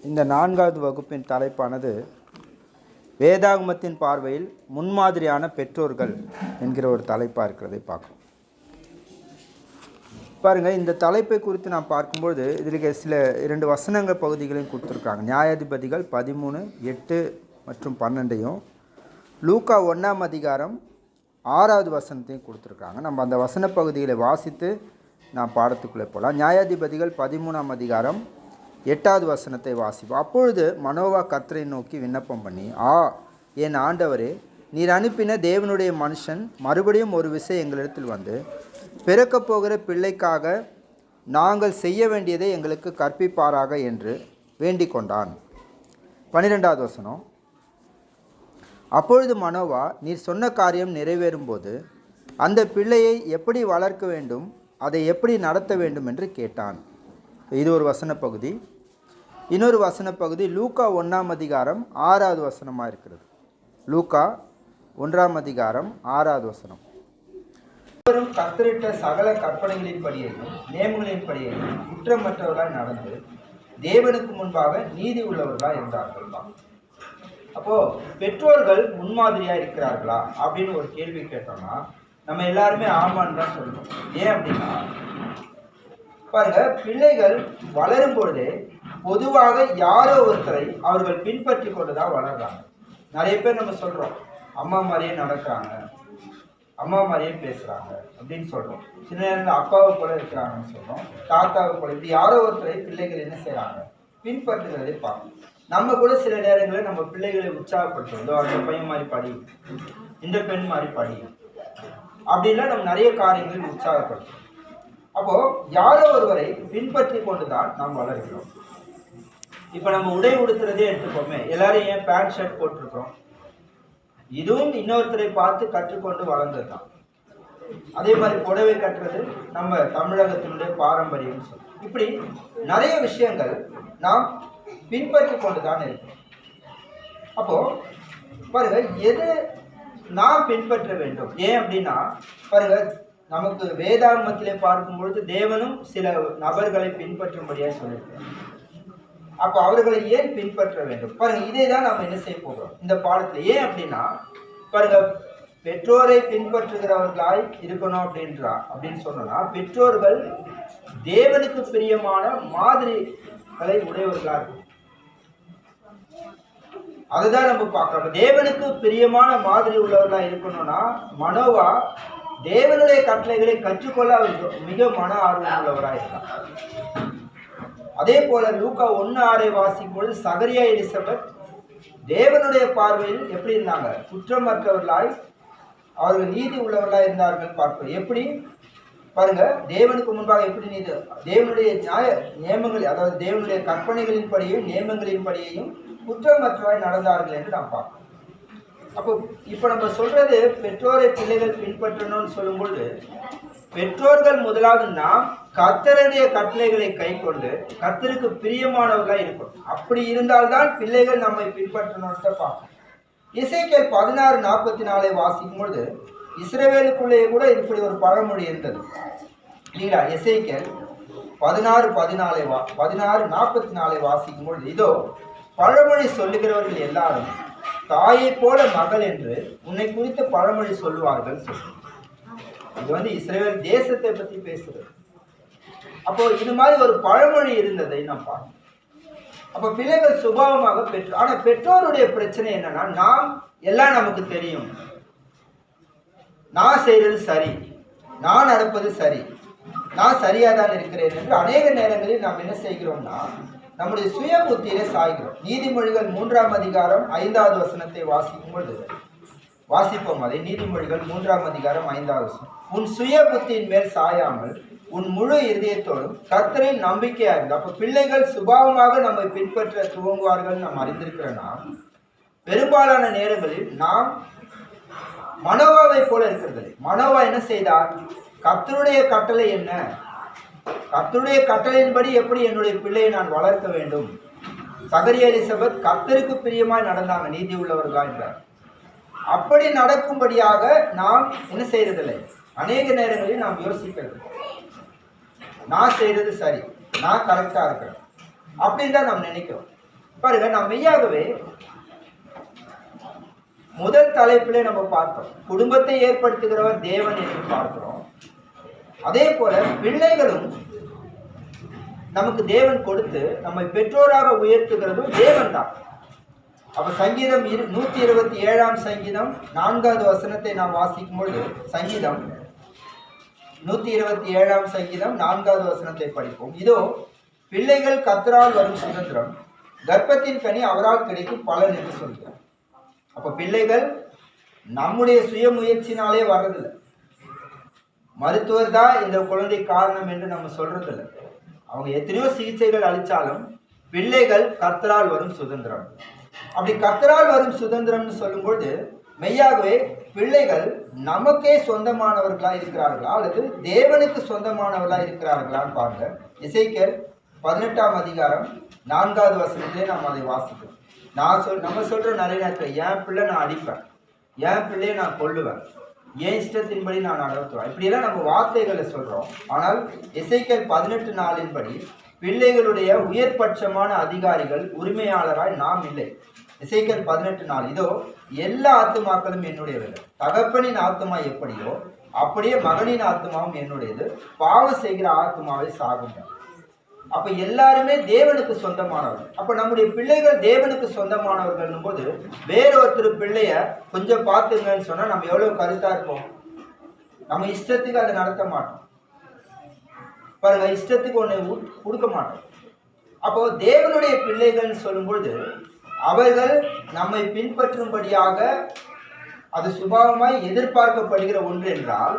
இந்த 4வது வகுப்பின் தலைப்பானது வேதாகமத்தின் பார்வையில் முன்மாதிரியான பெற்றோர்கள் என்கிற ஒரு தலைப்பாக இருக்கிறதை பார்க்கணும். பாருங்கள், இந்த தலைப்பை குறித்து நான் பார்க்கும்போது இதில் சில 2 வசனங்கள் பகுதிகளையும் கொடுத்துருக்காங்க. நியாயாதிபதிகள் 13:8 மற்றும் 12 லூக்கா 1ஆம் அதிகாரம் 6வது வசனத்தையும் கொடுத்துருக்காங்க. நம்ம அந்த வசன பகுதிகளை வாசித்து நான் பாடத்துக்குள்ளே போகலாம். நியாயாதிபதிகள் 13ஆம் அதிகாரம் 8வது வசனத்தை வாசிப்போம். அப்பொழுது மனோவா கர்த்தரை நோக்கி விண்ணப்பம் பண்ணி, என் ஆண்டவரே, நீர் அனுப்பின தேவனுடைய மனுஷன் மறுபடியும் ஒரு விஷயம் எங்களிடத்தில் வந்து பிறக்கப் போகிற பிள்ளைக்காக நாங்கள் செய்ய வேண்டியதை எங்களுக்கு கற்பிப்பாராக என்று வேண்டிக் கொண்டான். 12வது வசனம். அப்பொழுது மனோவா, நீர் சொன்ன காரியம் நிறைவேறும்போது அந்த பிள்ளையை எப்படி வளர்க்க வேண்டும், அதை எப்படி நடத்த வேண்டும் என்று கேட்டான். இது ஒரு வசன பகுதி. இன்னொரு வசன பகுதி லூக்கா 1ஆம் அதிகாரம் 6வது வசனமாக இருக்கிறது. லூக்கா 1ஆம் அதிகாரம் 6வது வசனம். கர்த்தரிட்ட சகல கற்பனைகளின்படியையும் நியமங்களின்படியையும் குற்றமற்றவர்களாய் நடந்து தேவனுக்கு முன்பாக நீதி உள்ளவர்களாக இருந்தார்கள். அப்போ பெற்றோர்கள் முன்மாதிரியா இருக்கிறார்களா அப்படின்னு ஒரு கேள்வி கேட்டோம்னா நம்ம எல்லாருமே ஆமான்னு தான் சொல்லணும். ஏன் அப்படின்னா பாருங்க, பிள்ளைகள் வளரும் பொழுதே பொதுவாக யாரோ ஒருத்தரை அவர்கள் பின்பற்றி கொண்டுதான் வளர்றாங்க. நிறைய பேர் நம்ம சொல்றோம், அம்மா மாதிரியே நடக்கிறாங்க, அம்மா மாதிரியே பேசுறாங்க அப்படின்னு சொல்றோம். சில நேரத்தில் அப்பாவை போல இருக்கிறாங்கன்னு சொல்றோம், தாத்தாவை போல. இப்படி யாரோ ஒருத்தரை பிள்ளைகள் என்ன செய்யறாங்க, பின்பற்றுகிறதை பார்க்கணும். நம்ம கூட சில நேரங்களில் நம்ம பிள்ளைகளை உற்சாகப்படுத்துறோம், அந்த பையன் மாதிரி படி, இந்த பெண் மாதிரி படி, அப்படின்னா நம்ம நிறைய காரியங்களில் உற்சாகப்படுத்துறோம். அப்போ யாரோ ஒருவரை பின்பற்றி கொண்டுதான் நாம் வளர்கிறோம். இப்ப நம்ம உடை உடுத்துறதே எடுத்துக்கோமே, எல்லாரும் ஏன் பேண்ட் ஷர்ட் போட்டிருக்கிறோம்? இதுவும் இன்னொருத்தரை பார்த்து கற்றுக்கொண்டு வளர்ந்தது தான். அதே மாதிரி புடவை கட்டுறது நம்ம தமிழகத்தினுடைய பாரம்பரியம் சொல்லி, இப்படி நிறைய விஷயங்கள் நாம் பின்பற்றி கொண்டுதான் இருக்கோம். அப்போ பாருங்க, எது நாம் பின்பற்ற வேண்டும்? ஏன் அப்படின்னா பாருங்க, நமக்கு வேதாகமத்திலே பார்க்கும் பொழுது தேவனும் சில நபர்களை பின்பற்றும்படியா சொல்லியிருக்காங்க. அப்போ அவர்களை ஏன் பின்பற்ற வேண்டும்? பாருங்க, இதை தான் நம்ம என்ன செய்ய போகிறோம் இந்த பாடத்துல. ஏன் அப்படின்னா பாருங்க, பெற்றோரை பின்பற்றுகிறவர்களாய் இருக்கணும் அப்படின்னு சொன்னா, பெற்றோர்கள் தேவனுக்கு பிரியமான மாதிரிகளை உடையவர்களா இருக்கும். அதுதான் நம்ம பார்க்கணும். தேவனுக்கு பிரியமான மாதிரி உள்ளவர்களா இருக்கணும்னா மனோவா தேவனுடைய கட்டளைகளை கற்றுக்கொள்ள அவர் மிக மன ஆர்வம் உள்ளவராக இருந்தார். அதே போல லூக்கா 1:6 வாசிக்கும் பொழுது சகரியா எலிசபெத் தேவனுடைய பார்வையில் எப்படி இருந்தாங்க? குற்றமற்றவர்களாய், அவர்கள் நீதி உள்ளவர்களாய் இருந்தார்கள் பார்ப்போம். எப்படி பாருங்க, தேவனுக்கு முன்பாக எப்படி நீதி, தேவனுடைய நியமங்கள், அதாவது தேவனுடைய கற்பனைகளின்படியும் நியமங்களின்படியையும் குற்றமற்றவாய் நடந்தார்கள் என்று நாம் பார்ப்போம். அப்போ இப்ப நம்ம சொல்றது பெற்றோரை பிள்ளைகள் பின்பற்றணும்னு சொல்லும் பொழுது, பெற்றோர்கள் முதலாவது நாம் கர்த்தருடைய கட்டளைகளை கை கொண்டு கர்த்தருக்கு பிரியமானவர்களா இருக்கணும். அப்படி இருந்தால்தான் பிள்ளைகள் நம்மை பின்பற்றணும்னு பார்ப்போம். எசேக்கியேல் 16:44 வாசிக்கும் பொழுது இஸ்ரவேலுக்குள்ளேயே கூட இப்படி ஒரு பழமொழி இருந்தது இல்லைங்களா? எசேக்கியேல் 16:44 வாசிக்கும் பொழுது, இதோ பழமொழி சொல்லுகிறவர்கள் எல்லாரும் தாயை போல மகள் என்று உன்னை குறித்த பழமொழி சொல்லுவார்கள் சொல்லு. இது இஸ்ரவேல் தேசத்தை பத்தி பேசுறது. அப்போ இது மாதிரி ஒரு பழமொழி இருந்ததை நாம் பார்க்கணும். அப்ப பிள்ளைகள் சுபாவமாக பெற்றோர். ஆனா பெற்றோருடைய பிரச்சனை என்னன்னா, நாம் எல்லாம் நமக்கு தெரியும், நான் செய்யறது சரி, நான் நடப்பது சரி, நான் சரியாதான் இருக்கிறேன் என்று அநேக நேரங்களில் நாம் என்ன செய்கிறோம்னா நம்முடைய சுய புத்தியிலே சாய்கிறோம். நீதிமொழிகள் 3ஆம் அதிகாரம் 5வது வசனத்தை வாசிக்கும் பொழுது வாசிப்போம். அதை நீதிமொழிகள் 3ஆம் அதிகாரம் 5வது வசனம். உன் சுய புத்தியின் மேல் சாயாமல் உன் முழு இதயத்தோடும் கர்த்தரில் நம்பிக்கையா இருந்து. அப்ப பிள்ளைகள் சுபாவமாக நம்மை பின்பற்ற துவங்குவார்கள் நாம் அறிந்திருக்கிறோம்னா, பெரும்பாலான நேரங்களில் நாம் மனோவாவை போல இருக்கிறது. மனோவா என்ன செய்தார்? கர்த்தருடைய கட்டளை என்ன, கர்த்தருடைய கட்டளையின்படி எப்படி என்னுடைய பிள்ளையை நான் வளர்க்க வேண்டும். சகரியா எலிசபெத் கர்த்தருக்கு பிரியமாய் நடந்தாங்க, நீதி உள்ளவர்களா என்றார். அப்படி நடக்கும்படியாக நாம் என்ன செய்யறதில்லை. அநேக நேரங்களில் நாம் யோசிக்கிறது, நான் செய்யறது சரி, நான் கரெக்டா இருக்கிறேன் அப்படின்னு தான் நாம் நினைக்கிறோம். பாருங்க, நாம் மெய்யாகவே முதல் தலைப்பிலே நம்ம பார்த்தோம், குடும்பத்தை ஏற்படுத்துகிறவர் தேவன் என்று பார்க்கிறோம். அதே போல பிள்ளைகளும் நமக்கு தேவன் கொடுத்து நம்மை பெற்றோராக உயர்த்துகிறதும் தேவன் தான். அப்ப சங்கீதம் 127 சங்கீதம் 4வது வசனத்தை நாம் வாசிக்கும் பொழுது, சங்கீதம் 127 சங்கீதம் 4வது வசனத்தை படிப்போம். இதோ பிள்ளைகள் கர்த்தரால் வரும் சுதந்திரம், கர்ப்பத்தின் கனி அவரால் கிடைக்கும் பலன் என்று சொல்கிறார். அப்ப பிள்ளைகள் நம்முடைய சுய முயற்சினாலே வர்றதில்லை. மருத்துவர் தான் இந்த குழந்தை காரணம் என்று நம்ம சொல்றதில்லை. அவங்க எத்தனையோ சிகிச்சைகள் அளித்தாலும் பிள்ளைகள் கர்த்தரால் வரும் சுதந்திரம். அப்படி கர்த்தரால் வரும் சுதந்திரம்னு சொல்லும்போது மெய்யாகவே பிள்ளைகள் நமக்கே சொந்தமானவர்களா இருக்கிறார்களா அல்லது தேவனுக்கு சொந்தமானவர்களா இருக்கிறார்களான்னு பாருங்க. எசேக்கியேல் 18ஆம் அதிகாரம் 4வது வசனத்திலே நாம் அதை வாசிக்கிறோம். நம்ம சொல்ற நிறைய நேரத்தில் என் பிள்ளை நான் அடிப்பேன், என் பிள்ளையை நான் கொல்லுவேன், என் இஷ்டத்தின்படி நான் நடத்துவேன், இப்படியெல்லாம் நம்ம வார்த்தைகளை சொல்றோம். ஆனால் எசேக்கியேல் 18:4 பிள்ளைகளுடைய உயர்பட்சமான அதிகாரிகள் உரிமையாளராய் நாம் இல்லை. எசேக்கியேல் 18:4 இதோ எல்லா ஆத்துமாக்களும் என்னுடையவர்கள், தகப்பனின் ஆத்துமா எப்படியோ அப்படியே மகனின் ஆத்துமாவும் என்னுடையது, பாவம் செய்கிற ஆத்துமாவை சாகுங்க. அப்ப எல்லாருமே தேவனுக்கு சொந்தமானவர்கள். அப்ப நம்முடைய பிள்ளைகள் தேவனுக்கு சொந்தமானவர்கள் போது வேறொருத்தர் பிள்ளைய கொஞ்சம் பார்த்துங்கன்னு சொன்னா நம்ம எவ்வளவு கருத்தா இருப்போம். நம்ம இஷ்டத்துக்கு அதை நடத்த மாட்டோம். பாருங்க, இஷ்டத்துக்கு ஒண்ணு கொடுக்க மாட்டோம். அப்போ தேவனுடைய பிள்ளைகள்னு சொல்லும்பொழுது அவர்கள் நம்மை பின்பற்றும்படியாக அது சுபாவமாய் எதிர்பார்க்கப்படுகிற ஒன்று என்றால்,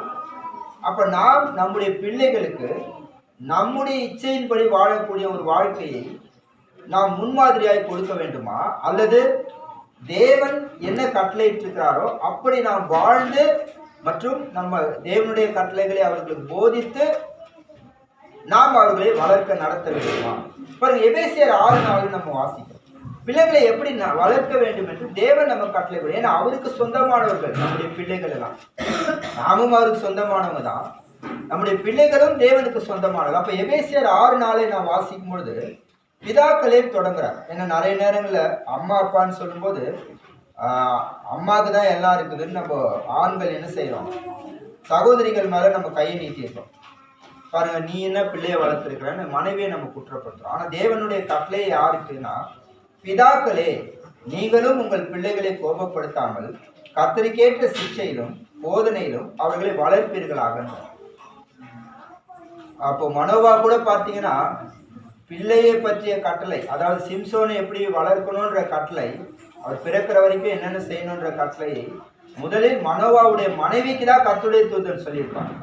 அப்ப நாம் நம்முடைய பிள்ளைகளுக்கு நம்முடைய இச்சையின்படி வாழக்கூடிய ஒரு வாழ்க்கையை நாம் முன்மாதிரியாய் கொடுக்க வேண்டுமா, அல்லது தேவன் என்ன கட்டளையிட்டிருக்கிறாரோ அப்படி நாம் வாழ்ந்து மற்றும் நம்ம தேவனுடைய கட்டளைகளை அவர்களுக்கு போதித்து நாம் அவர்களை வளர்க்க நடத்த வேண்டுமா? பாருங்க, எபேசியர் 6:4 நம்ம வாசிக்கிறோம். பிள்ளைகளை எப்படி வளர்க்க வேண்டும் என்று தேவன் நம்ம கட்டளை. ஏன்னா அவருக்கு சொந்தமானவர்கள் நம்முடைய பிள்ளைகள் எல்லாம், நாமும் அவருக்கு சொந்தமானவங்க தான், நம்முடைய பிள்ளைகளும் தேவனுக்கு சொந்தமானது. அப்ப எபேசியர் 6:4 நான் வாசிக்கும் பொழுது பிதாக்களே தொடங்குறார். ஏன்னா நிறைய நேரங்கள்ல அம்மா அப்பான்னு சொல்லும்போது அம்மாவுக்கு தான் எல்லாம் இருக்குதுன்னு நம்ம ஆண்கள் என்ன செய்யறோம், சகோதரிகள் மேல நம்ம கையை நீட்டிடுறோம். பாருங்க, நீ என்ன பிள்ளைய வளர்த்துருக்கிறன்னு மனைவியை நம்ம குற்றப்படுத்துறோம். ஆனா தேவனுடைய கட்டளை யாருக்குன்னா, பிதாக்களே நீங்களும் உங்கள் பிள்ளைகளை கோபப்படுத்தாமல் கர்த்தருக்கேற்ற சிக்ஷையிலும் போதனையிலும் அவர்களை வளர்ப்பீர்களாக. அப்போ மனோவா கூட பார்த்தீங்கன்னா பிள்ளையை பற்றிய கட்டளை, அதாவது சிம்சோனை எப்படி வளர்க்கணுன்ற கட்டளை, அவர் பிறக்கிற வரைக்கும் என்னென்ன செய்யணுன்ற கட்டளையை முதலில் மனோவாவுடைய மனைவிக்கு தான் கர்த்தருடைய தூதன் சொல்லியிருப்பாங்க.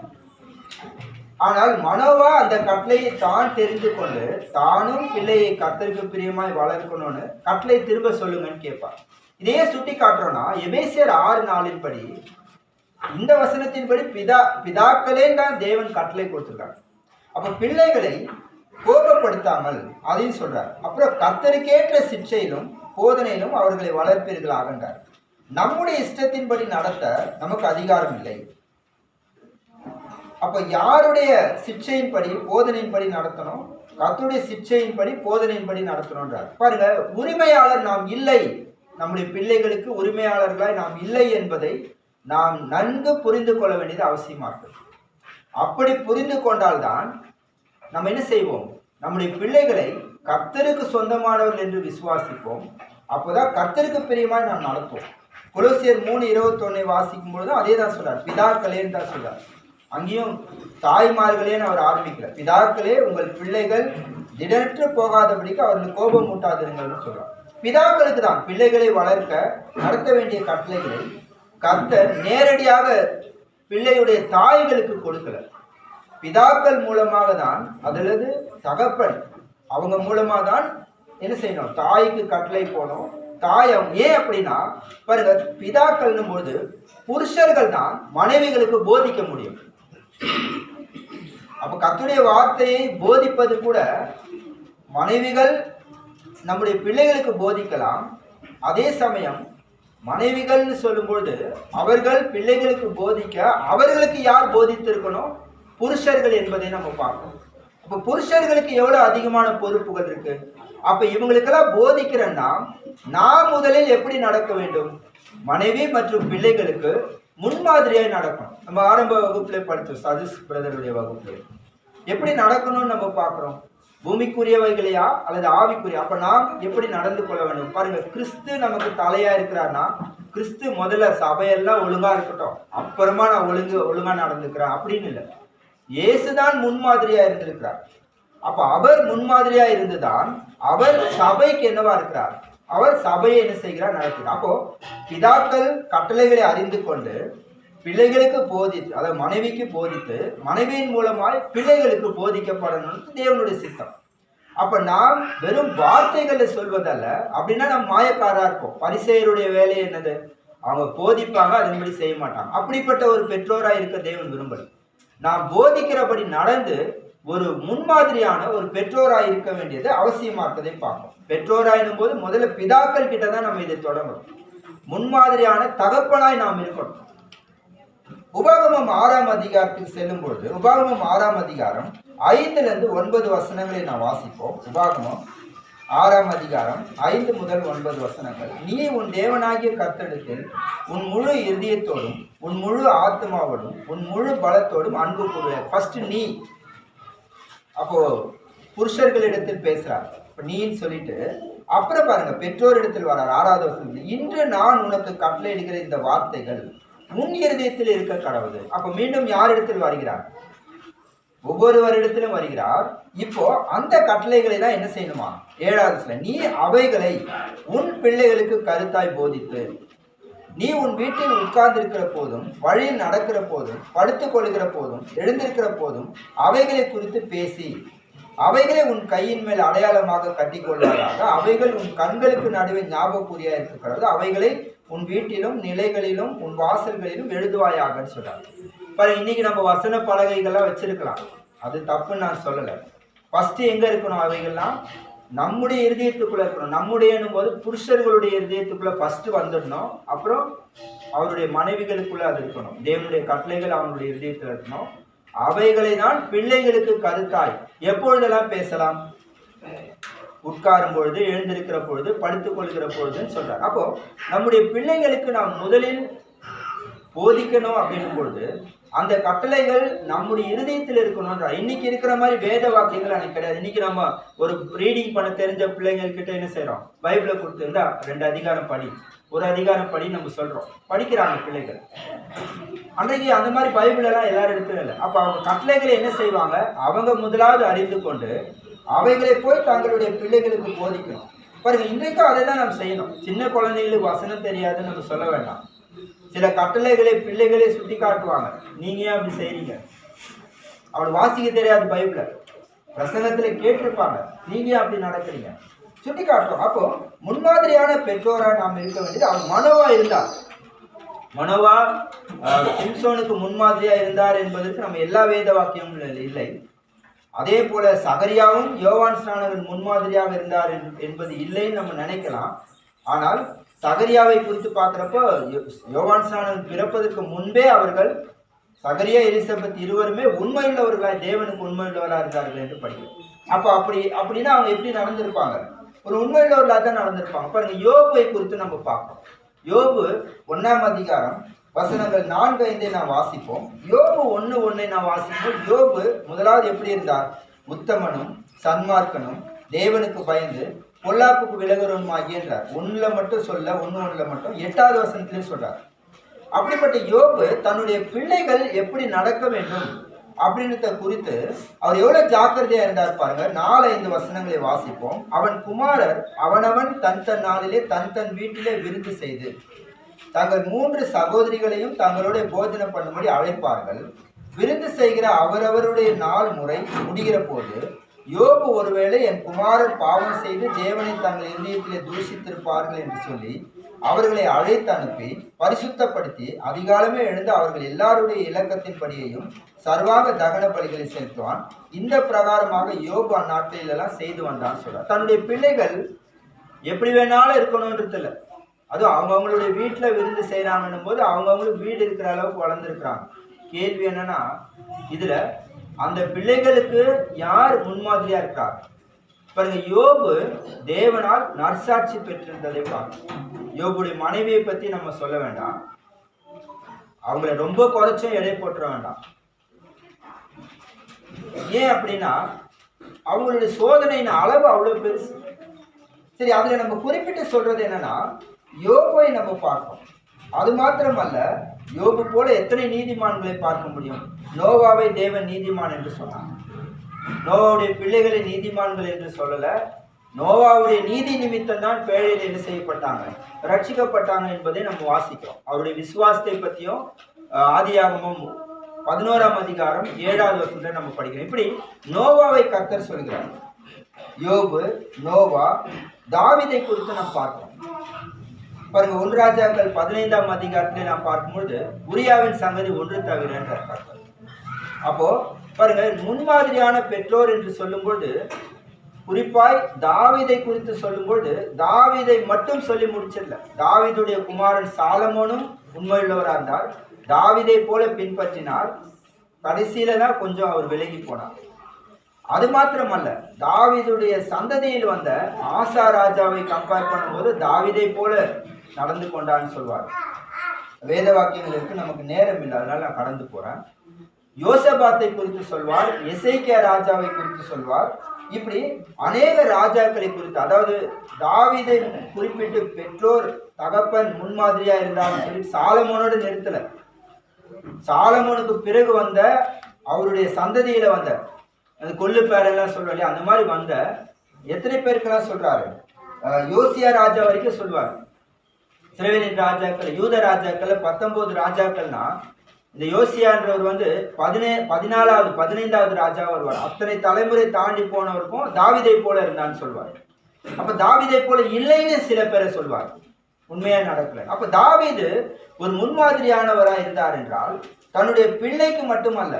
ஆனால் மனோவா அந்த கட்டளையை தான் தெரிந்து கொண்டு தானும் பிள்ளையை கர்த்தருக்கு பிரியமாய் வளர்க்கணும்னு கட்டளை திரும்ப சொல்லுங்கன்னு கேட்பார். இதையே சுட்டி காட்டுறோம்னா எபேசியர் 6:4 இந்த வசனத்தின்படி பிதாக்களே தான் தேவன் கட்டளை கொடுத்துருக்காங்க. அப்ப பிள்ளைகளை கோபப்படுத்தாமல் அதையும் சொல்றார். அப்புறம் கர்த்தருக்கேற்ற சிக்ஷையிலும் போதனையிலும் அவர்களை வளர்ப்பீர்களாகின்றார். நம்முடைய இஷ்டத்தின்படி நடத்த நமக்கு அதிகாரம் இல்லை. அப்ப யாருடைய சிக்ஷையின்படி போதனையின்படி நடத்தணும், கர்த்தருடைய சிக்ஷையின்படி போதனையின்படி நடத்தணும்ன்றார். பாருங்க, உரிமையாளர் நாம் இல்லை, நம்முடைய பிள்ளைகளுக்கு உரிமையாளர்களாய் நாம் இல்லை என்பதை நாம் நன்கு புரிந்து கொள்ள வேண்டியது அவசியமா இருக்கு. அப்படி புரிந்து கொண்டால்தான் நம்ம என்ன செய்வோம், நம்முடைய பிள்ளைகளை கர்த்தருக்கு சொந்தமானவர்கள் என்று விசுவாசிப்போம். அப்போதான் கர்த்தருக்கு பிரியமாய் நாம் நடத்துவோம். கொலோசியர் 3:21 வாசிக்கும் பொழுதும் அதே தான் சொல்றார், பிதாக்களேன்னு தான் சொல்றார். அங்கேயும் தாய்மார்களேன்னு அவர் ஆரம்பிக்கிறார். பிதாக்களே உங்கள் பிள்ளைகள் திடனற்று போகாதபடிக்கு அவர்களுக்கு கோபம் மூட்டாதிருங்கள்னு சொல்றார். பிதாக்களுக்கு தான் பிள்ளைகளை வளர்க்க நடத்த வேண்டிய கட்டளைகளை கர்த்தர் நேரடியாக பிள்ளையுடைய தாய்களுக்கு கொடுக்கல, பிதாக்கள் மூலமாக தான், அல்லது தகப்பன் அவங்க மூலமா தான் என்ன செய்யணும், தாய்க்கு கட்டளை போனோம். தாய் ஏன் அப்படின்னா பாருங்க, பிதாக்கள்னும் போது புருஷர்கள் தான் மனைவிகளுக்கு போதிக்க முடியும். அப்ப கர்த்தருடைய வார்த்தையை போதிப்பது கூட மனைவிகள் நம்முடைய பிள்ளைகளுக்கு போதிக்கலாம். அதே சமயம் மனைவிகள்னு சொல்லும்பொழுது அவர்கள் பிள்ளைகளுக்கு போதிக்க அவர்களுக்கு யார் போதித்திருக்கணும், புருஷர்கள் என்பதை நம்ம பார்க்கணும். அப்ப புருஷர்களுக்கு எவ்வளவு அதிகமான பொறுப்புகள் இருக்கு. அப்ப இவங்களுக்கெல்லாம் போதிக்கிறேன்னா நான் முதலில் எப்படி நடக்க வேண்டும்? மனைவி மற்றும் பிள்ளைகளுக்கு முன்மாதிரியாய் நடக்கணும். நம்ம ஆரம்ப வகுப்புல படிச்சோம், சதீஷ் பிரதருடைய வகுப்புல எப்படி நடக்கணும்னு நம்ம பார்க்கிறோம். பூமிக்குரியவைகளையா அல்லது ஆவிக்குரிய? அப்ப நாம் எப்படி நடந்து கொள்ள வேண்டும் பாருங்க. கிறிஸ்து நமக்கு தலையா இருக்கிறார்னா, கிறிஸ்து முதல்ல சபையெல்லாம் ஒழுங்கா இருக்கட்டும், அப்புறமா நான் ஒழுங்கா நடந்துக்கிறேன் அப்படின்னு இல்லை. இயேசுதான் முன்மாதிரியா இருந்திருக்கிறார். அப்ப அவர் முன்மாதிரியா இருந்துதான் அவர் சபைக்கு என்னவா இருக்கிறார்? அவர் சபையை என்ன செய்கிறார்? நடத்துகிறார். அப்போ பிதாக்கள் கட்டளைகளை அறிந்து கொண்டு பிள்ளைகளுக்கு போதித்து, அதாவது மனைவிக்கு போதித்து, மனைவியின் மூலமாய் பிள்ளைகளுக்கு போதிக்கப்படணும் தேவனுடைய சித்தம். அப்ப நாம் வெறும் வார்த்தைகளை சொல்வதல்ல. அப்படின்னா நம்ம மாயக்காரா இருப்போம். பரிசேயருடைய வேலை என்னது? அவங்க போதிப்பாங்க, அதன்படி செய்ய மாட்டாங்க. அப்படிப்பட்ட ஒரு பெற்றோரா இருக்க தேவன் விரும்பல. நாம் போதிக்கிறபடி நடந்து ஒரு முன்மாதிரியான ஒரு பெற்றோராய் இருக்க வேண்டியது அவசியமா இருக்கதை பார்க்கணும். பெற்றோராயினும் போது முதல்ல பிதாக்கள் கிட்டதான் நம்ம இதை தொடங்கணும். முன்மாதிரியான தகப்பனாய் நாம் இருக்கணும். உபாகமம் 6ஆம் அதிகாரத்துக்கு செல்லும் பொழுது, உபாகமம் 6ஆம் அதிகாரம் 5-9 வசனங்களை நாம் வாசிப்போம். உபாகமம் 6ஆம் அதிகாரம் 5 முதல் 9 வசனங்கள். நீ உன் தேவனாகிய கர்த்தரிடத்தில் உன் முழு இதயத்தோடும் உன் முழு ஆத்மாவோடும் உன் முழு பலத்தோடும் அன்பு கூறுவாய். ஃபர்ஸ்ட் நீ. அப்போ புருஷர்களிடத்தில் பேசுறார், நீன்னு சொல்லிட்டு அப்புறம் பாருங்க பெற்றோர் இடத்தில் வரார். 6வது வசனத்தில், இன்று நான் உனக்கு கட்டளையிடுகிற இந்த வார்த்தைகள் உன் இருதயத்தில் இருக்க கடவுது. அப்ப மீண்டும் யார் இடத்தில் வருகிறார்? ஒவ்வொருவரிடத்திலும் வருகிறார். இப்போ அந்த கட்டளைகளை தான் என்ன செய்யணுமா? 7வது, நீ அவைகளை உன் பிள்ளைகளுக்கு கருத்தாய் போதித்து, நீ உன் வீட்டில் உட்கார்ந்திருக்கிற போதும், வழியில் நடக்கிற போதும், படுத்துக் கொள்கிற போதும், எழுந்திருக்கிற போதும் அவைகளை குறித்து பேசி, அவைகளை உன் கையின் மேல் அடையாளமாக கட்டிக்கொள்வதாக, அவைகள் உன் கண்களுக்கு நடுவே ஞாபகக்குறியா இருக்கிறது, அவைகளை உன் வீட்டிலும் நிலைகளிலும் உன் வாசல்களிலும் எழுதுவாயாக சொல்றாங்க. பாரு, இன்னைக்கு நம்ம வசன பலகைகள்லாம் வச்சிருக்கலாம், அது தப்புன்னு நான் சொல்லலை. ஃபர்ஸ்ட் எங்க இருக்கணும்? அவைகள்லாம் நம்முடைய இருதயத்துக்குள்ள இருக்கணும். நம்முடையனும் போது புருஷர்களுடைய இருதயத்துக்குள்ள ஃபர்ஸ்ட் வந்துடணும். அப்புறம் அவருடைய மனைவிகளுக்குள்ள அது இருக்கணும். தேவனுடைய கட்டளைகள் அவனுடைய இருதயத்தில் இருக்கணும். அவைகளை தான் பிள்ளைகளுக்கு கருத்தாய் எப்பொழுதெல்லாம் பேசலாம்? உட்காரும் பொழுது, எழுந்திருக்கிற பொழுது, படுத்துக் கொள்கிற பொழுதுன்னு சொல்றாங்க. அப்போ நம்முடைய பிள்ளைகளுக்கு நாம் முதலில் போதிக்கணும் அப்படின்னும் பொழுது அந்த கட்டளைகள் நம்முடைய இருதயத்தில் இருக்கணும்ன்ற. இன்னைக்கு இருக்கிற மாதிரி வேத வாக்கியங்கள் அன்னைக்கு கிடையாது. இன்னைக்கு நம்ம ஒரு ரீடிங் பண்ண தெரிஞ்ச பிள்ளைங்கள் கிட்ட என்ன செய்யறோம்? பைபிளை கொடுத்துருந்தா 2 அதிகாரம் படி, 1 அதிகாரம் படி நம்ம சொல்றோம், படிக்கிறாங்க பிள்ளைகள். அன்றைக்கு அந்த மாதிரி பைபிள் எல்லாம் எல்லாரும் இடத்துல இல்லை. அப்ப அவங்க கட்டளைகளை என்ன செய்வாங்க? அவங்க முதலாவது அறிந்து கொண்டு அவைகளை போய் தங்களுடைய பிள்ளைகளுக்கு போதிக்கணும். பாருங்க, இன்றைக்கும் அதை தான் நம்ம செய்யணும். சின்ன குழந்தைகளுக்கு வசனம் தெரியாதுன்னு நம்ம சொல்ல வேண்டாம். சில கட்டளைகளை பிள்ளைகளே சுட்டி காட்டுவாங்க, நீங்க ஏன் அப்படி செய்றீங்க? அவள் வாசிக்க தெரியாது பைபிள, பிரசங்கத்துல கேட்டிருப்பாங்க, நீங்க ஏன் அப்படி நடக்கிறீங்க? சுட்டி காட்டுவோம். அப்போ முன்மாதிரியான பெற்றோரா நாம் இருக்க வேண்டியது. அவன் மனோவா இருந்தார். மனோவா சிம்சோனுக்கு முன்மாதிரியா இருந்தார் என்பதற்கு நம்ம எல்லா வேத வாக்கியமும் இல்லை. அதே போல சகரியாவும் யோவான் ஸ்நானகன் முன்மாதிரியாக இருந்தார் என்பது இல்லைன்னு நம்ம நினைக்கலாம். ஆனால் சகரியாவை குறித்து பார்க்கிறப்போ யோவான் ஸ்நானகன் பிறப்பதற்கு முன்பே அவர்கள், சகரியா எலிசபெத் இருவருமே உண்மையுள்ளவர்களாய், தேவனுக்கு உண்மையுள்ளவர்களாக இருந்தார்கள் என்று படிக்கிறோம். அப்ப அப்படின்னா அவங்க எப்படி நடந்திருப்பாங்க? ஒரு உண்மையுள்ளவர்களாக தான் நடந்திருப்பாங்க. பாருங்க, யோபுவை குறித்து நம்ம பார்ப்போம். யோபு 1ஆம் அதிகாரம் வசனங்கள் 4-5 நாம் வாசிப்போம். யோபு 1:1 நாம் வாசிப்போம். யோபு முதலாவது எப்படி இருந்தார்? உத்தமனும் சன்மார்க்கனும் தேவனுக்கு பயந்து பொல்லாப்புக்கு விலகுறவனுமாகி என்றார். 1ல மட்டும் சொல்ல, 1:1 மட்டும் 8வது வசனத்திலே சொல்றார். அப்படிப்பட்ட யோபு தன்னுடைய பிள்ளைகள் எப்படி நடக்க வேண்டும் அப்படின்றத குறித்து அவர் எவ்வளவு ஜாக்கிரதையா இருந்தார் பாருங்க. 4-5 வசனங்களை வாசிப்போம். அவன் குமாரர் அவனவன் தன் தன் நாளிலே தன் தன் வீட்டிலே விருந்து செய்து தங்கள் 3 சகோதரிகளையும் தங்களுடைய போஜனம் பண்ணும்படி அழைப்பார்கள். விருந்து செய்கிற அவரவருடைய நாள் முறை முடிகிற போது யோபு ஒருவேளை என் குமாரர் பாவம் செய்து தேவனை தங்கள் இருதயத்திலே தூஷித்திருப்பார்கள் என்று சொல்லி அவர்களை அழைத்து அனுப்பி பரிசுத்தப்படுத்தி அதிகாலமே எழுந்து அவர்கள் எல்லாருடைய இலக்கத்தின்படியையும் சர்வாங்க தகன பலிகளை செலுத்துவான். இந்த பிரகாரமாக யோபு அந்நாட்களிலெல்லாம் செய்து வந்தான்னு சொல்றார். தன்னுடைய பிள்ளைகள் எப்படி வேணாலும் இருக்கணும்ன்றது இல்லை. அதுவும் அவங்கவுங்களுடைய வீட்டில் விருந்து செய்கிறாங்கன்னும் போது அவங்கவுங்களுக்கு வீடு இருக்கிற அளவுக்கு வளர்ந்துருக்குறாங்க. கேள்வி என்னன்னா, இதுல அந்த பிள்ளைகளுக்கு யார் முன்மாதிரியா இருக்கார்? பாருங்க, யோபு தேவனால் நற்சாட்சி பெற்றிருந்ததை பார்க்கணும். யோபுடைய மனைவியை பத்தி நம்ம சொல்ல வேண்டாம், அவங்களை ரொம்ப குறைச்சும் எடை போட்டுற வேண்டாம். ஏன் அப்படின்னா அவங்களுடைய சோதனையின் அளவு அவ்வளவு பெருசு. சரி, அதுல நம்ம குறிப்பிட்டு சொல்றது என்னன்னா, யோபுவை நம்ம பார்க்கணும். அது மாத்திரமல்ல, யோபு போல எத்தனை நீதிமான்களை பார்க்க முடியும்? நோவாவை தேவன் நீதிமான் என்று சொன்னார். நோவாவுடைய பிள்ளைகளை நீதிமான்கள் என்று சொல்லல. நோவாவுடைய நீதி நிமித்தம் தான் பேழையில் என்ன செய்யப்பட்டாங்க, ரட்சிக்கப்பட்டாங்க என்பதை நம்ம வாசிக்கிறோம். அவருடைய விசுவாசத்தை பற்றியும் ஆதியாகமம் 11ஆம் அதிகாரம் 7வது வசனத்தை நம்ம படிக்கிறோம். இப்படி நோவாவை கர்த்தர் சொல்கிறார். யோபு, நோவா, தாவீதை குறித்து நாம் பார்க்கிறோம். பாருங்க, 1 ராஜாக்கள் 15ஆம் அதிகாரத்திலே நாம் பார்க்கும்போது உரியாவின் சங்கதி ஒன்று தவிர என்றார். அப்போ பாருங்க, முன்மாதிரியான பெற்றோர் என்று சொல்லும்போது, குறிப்பாய் தாவீதை குறித்து சொல்லும்போது தாவீதை மட்டும் சொல்லி முடிச்சிடல. தாவீதுடைய குமாரன் சாலமோனும் உண்மையுள்ளவராக இருந்தார், தாவீதை போல பின்பற்றினார். கடைசியில தான் கொஞ்சம் அவர் விலகி போனார். அது மாத்திரமல்ல, தாவீதுடைய சந்ததியில் வந்த ஆசா ராஜாவை கம்பேர் பண்ணும்போது தாவீதை போல நடந்து கொண்டான்னு சொல்வார். வேத வாக்கியங்களுக்கு நமக்கு நேரம் இல்லை, அதனால நான் கடந்து போறேன். யோசபாத்தை குறித்து சொல்வார், எசேக்கியா ராஜாவை குறித்து சொல்வார். இப்படி அநேக ராஜாக்களை குறித்து, அதாவது தாவீதை குறிப்பிட்டு பெற்றோர் தகப்பன் முன்மாதிரியா இருந்தாலும் சொல்லி சாலமோனோடு நிறுத்தல. சாலமோனுக்கு பிறகு வந்த அவருடைய சந்ததியில வந்த அந்த கொள்ளு பேரெல்லாம் சொல்றாரு, அந்த மாதிரி வந்த எத்தனை பேருக்கெல்லாம் சொல்றாரு? யோசியா ராஜா வரைக்கும் சொல்வார். இஸ்ரவேலின் ராஜாக்கள், யூத ராஜாக்கள் 19 ராஜாக்கள்னா இந்த யோசியான்றவர் 14வது 15வது ராஜா வருவார். அத்தனை தலைமுறை தாண்டி போனவருக்கும் தாவீதை போல இருந்தான்னு சொல்வார். அப்ப தாவீதை போல இல்லைன்னு சில பேரை சொல்வார், உண்மையா நடக்கல. அப்ப தாவீது ஒரு முன்மாதிரியானவரா இருந்தார் என்றால் தன்னுடைய பிள்ளைக்கு மட்டுமல்ல,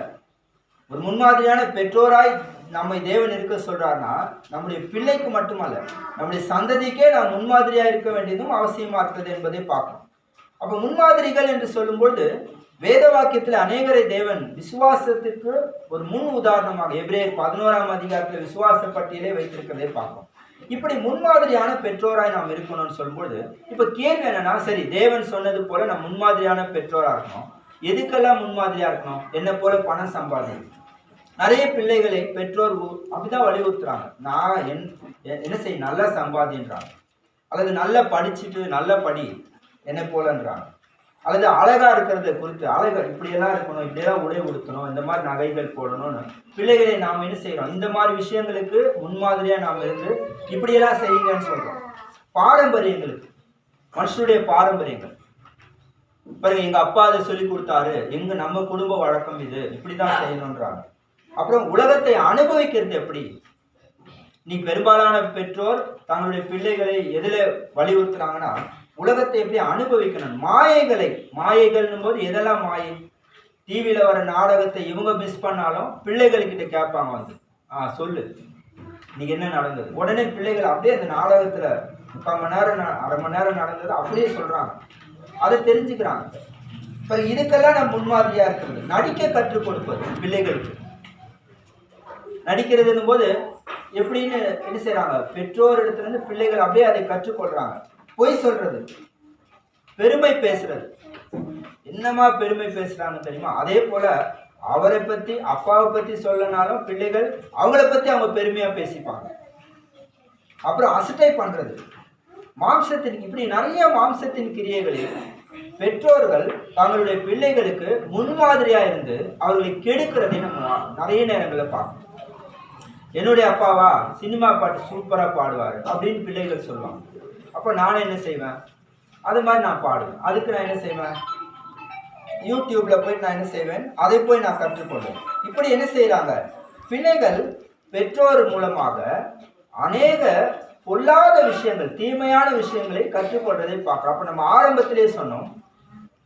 ஒரு முன்மாதிரியான பெற்றோராய் நம்மை தேவன் இருக்க சொல்றாருன்னா நம்முடைய பிள்ளைக்கு மட்டுமல்ல, நம்முடைய சந்ததிக்கே நாம் முன்மாதிரியா இருக்க வேண்டியதும் அவசியமா இருக்கிறது என்பதை பார்க்கணும். அப்ப முன்மாதிரிகள் என்று சொல்லும்போது வேத வாக்கியத்தில் அநேகரை தேவன் விசுவாசத்திற்கு ஒரு முன் உதாரணமாக எபிரேயர் 11ஆம் அதிகாரத்தில் விசுவாச பட்டியலை வைத்திருக்கிறதை பார்க்கணும். இப்படி முன்மாதிரியான பெற்றோராய் நாம் இருக்கணும்னு சொல்லும்போது இப்ப கேள்வி என்னன்னா, சரி, தேவன் சொன்னது போல நம்ம முன்மாதிரியான பெற்றோரா இருக்கணும். எதுக்கெல்லாம் முன்மாதிரியா இருக்கணும்? என்ன போல பணம் சம்பாதி. நிறைய பிள்ளைகளை பெற்றோர் அப்படிதான் வலியுறுத்துறாங்க. நான் என்ன செய்ய, நல்லா சம்பாதின்றாங்க, அல்லது நல்லா படிச்சுட்டு நல்ல படி என்ன போலன்றாங்க, அல்லது அழகா இருக்கிறத குறித்து அழகா இப்படியெல்லாம் இருக்கணும், இப்படியெல்லாம் உடை உடுத்தணும், இந்த மாதிரி நகைகள் போடணும்னு பிள்ளைகளை நாம் என்ன செய்யறோம்? இந்த மாதிரி விஷயங்களுக்கு முன்மாதிரியா நாம் இருந்து இப்படியெல்லாம் செய்யுங்கன்னு சொல்றோம். பாரம்பரியங்களுக்கு, மனுஷனுடைய பாரம்பரியங்கள் பாருங்க, எங்க அப்பா அதை சொல்லி கொடுத்தாரு, நம்ம குடும்ப வழக்கம் இது, இப்படிதான் செய்யணும்ன்றாங்க. அப்புறம் உலகத்தை அனுபவிக்கிறது எப்படி? நீ பெரும்பாலான பெற்றோர் தங்களுடைய பிள்ளைகளை எதுல வலியுறுத்துறாங்கன்னா, உலகத்தை எப்படி அனுபவிக்கணும், மாயைகள்னும் போது எதெல்லாம் மாயை? டிவியில வர நாடகத்தை இவங்க மிஸ் பண்ணாலும் பிள்ளைகள்கிட்ட கேட்பாங்க, வந்து சொல்லு இன்னைக்கு என்ன நடந்தது. உடனே பிள்ளைகள் அப்படியே அந்த நாடகத்துல 3/4 மணி நேரம் 1/2 மணி நேரம் நடந்தது அப்படியே சொல்றாங்க, அதை தெரிஞ்சுக்கிறாங்க. இப்ப இதுக்கெல்லாம் நம்ம முன்மாதிரியா இருக்கிறது. நடிக்க கற்றுக் கொடுப்பது பிள்ளைகளுக்கு. நடிக்கிறதுன்னும் போது எப்படின்னு என்ன செய்யறாங்க? பெற்றோர் இடத்துல இருந்து பிள்ளைகள் அப்படியே அதை கற்றுக்கொள்றாங்க. பொய் சொல்றது, பெருமை பேசுறது. என்னமா பெருமை பேசுறாங்க தெரியுமா? அதே போல அவரை பத்தி அப்பாவை பத்தி சொல்லனாலும் பிள்ளைகள் அவங்கள பத்தி அவங்க பெருமையா பேசிப்பாங்க. அப்புறம் அசட்டை பண்றது, மாம்சத்தின், இப்படி நிறைய மாம்சத்தின் கிரியைகளில் பெற்றோர்கள் தங்களுடைய பிள்ளைகளுக்கு முன்மாதிரியா இருந்து அவர்களை கெடுக்கிறதை நம்ம நிறைய நேரங்களில் பார்க்கணும். என்னுடைய அப்பாவா சினிமா பாட்டு சூப்பரா பாடுவாரு அப்படின்னு பிள்ளைகள் சொல்லுவாங்க. அப்ப நான் என்ன செய்வேன்? அது மாதிரி நான் பாடுவேன். அதுக்கு நான் என்ன செய்வேன்? யூடியூப்ல போய் நான் என்ன செய்வேன்? அதை போய் நான் கற்றுக்கொள்வேன். இப்படி என்ன செய்யறாங்க பிள்ளைகள்? பெற்றோர் மூலமாக அநேக பொல்லாத விஷயங்கள், தீமையான விஷயங்களை கற்றுக்கொள்றதை பார்க்கிறோம். அப்ப நம்ம ஆரம்பத்திலே சொன்னோம்,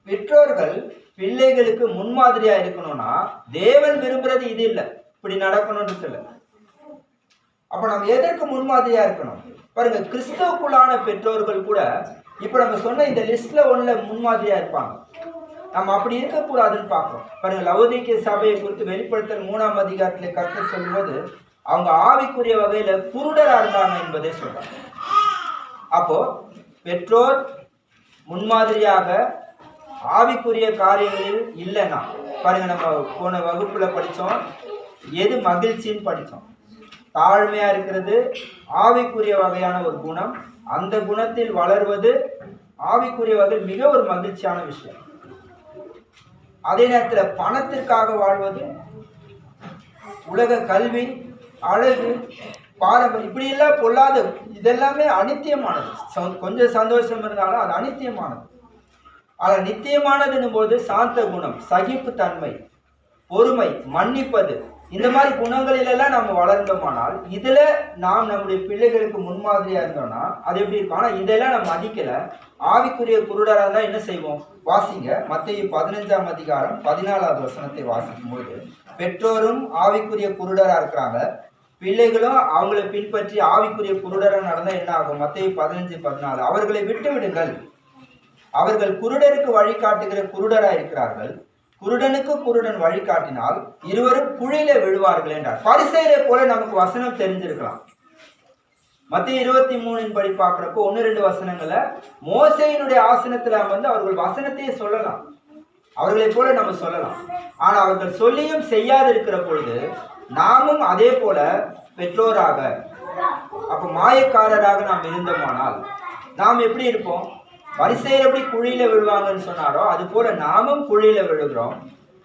பெற்றோர்கள் பிள்ளைகளுக்கு முன்மாதிரியா இருக்கணும்னா தேவன் விரும்புறது இது இல்லை, இப்படி நடக்கணும்னு இல்லை. அப்ப நம்ம எதற்கு முன்மாதிரியா இருக்கணும்? பாருங்க, கிறிஸ்தவுக்குள்ளான பெற்றோர்கள் கூட இப்ப நம்ம சொன்ன இந்த லிஸ்ட்ல ஒண்ணுல முன்மாதிரியா இருப்பாங்க. நம்ம அப்படி இருக்கக்கூடாதுன்னு பார்க்கிறோம். பாருங்க, லவோதிக்கேய சபையை குறித்து வெளிப்படுத்தல் 3ஆம் அதிகாரத்துல கர்த்தர் சொல்லும்போது அவங்க ஆவிக்குரிய வகையில குருடரா இருந்தாங்க என்பதை சொல்றாங்க. அப்போ பெற்றோர் முன்மாதிரியாக ஆவிக்குரிய காரியங்களில் இல்லைன்னா பாருங்க, நம்ம போன வகுப்புல படிச்சோம், எது மகிழ்ச்சின்னு படிச்சோம். தாழ்மையா இருக்கிறது ஆவிக்குரிய வகையான ஒரு குணம். அந்த குணத்தில் வளர்வது ஆவிக்குரிய வகை மிக ஒரு மகிழ்ச்சியான விஷயம். அதே நேரத்தில் பணத்திற்காக வாழ்வது, உலக கல்வி, அழகு, பாரம்பரியம், இப்படி எல்லாம் பொல்லாத, இதெல்லாமே அனித்தியமானது. கொஞ்சம் சந்தோஷம் இருந்தாலும் அது அனித்தியமானது. ஆனால் நித்தியமானதுன்னும் போது சாந்த குணம், சகிப்பு தன்மை, பொறுமை, மன்னிப்பது, இந்த மாதிரி குணங்களிலெல்லாம் நம்ம வளர்ந்தோமானால், இதுல நாம் நம்முடைய பிள்ளைகளுக்கு முன்மாதிரியா இருந்தோம்னா அது எப்படி இருக்கும். ஆனா இதெல்லாம் நம்ம மதிக்கல, ஆவிக்குரிய குருடராக இருந்தால் என்ன செய்வோம்? வாசிங்க, மத்தேயு 15ஆம் அதிகாரம் 14வது வசனத்தை வாசிக்கும் போது, பெற்றோரும் ஆவிக்குரிய குருடரா இருக்கிறாங்க, பிள்ளைகளும் அவங்களை பின்பற்றி ஆவிக்குரிய குருடரா நடந்தா என்ன ஆகும்? மத்தேயு 15:14, அவர்களை விட்டு விடுங்கள், அவர்கள் குருடருக்கு வழிகாட்டுகிற குருடரா இருக்கிறார்கள், குருடனுக்கு குருடன் வழிகாட்டினால் இருவரும் குழியில விழுவார்கள் என்றார். பரிசேயரை போல நமக்கு வசனம் தெரிஞ்சிருக்கலாம். மத்தேயு 23 படி பார்க்கிறப்போ 1-2 வசனங்களை மோசேயினுடைய ஆசனத்துல வந்து அவர்கள் வசனத்தையே சொல்லலாம், அவர்களை போல நம்ம சொல்லலாம். ஆனா அவர்கள் சொல்லியும் செய்யாது இருக்கிற பொழுது நாமும் அதே போல பெற்றோராக, அப்ப மாயக்காரராக நாம் இருந்தோமானால் நாம் எப்படி இருப்போம்? பரிசேயர் எப்படி குழியில விழுவாங்கன்னு சொன்னாரோ அது போல நாமும் குழியில விழுகிறோம்.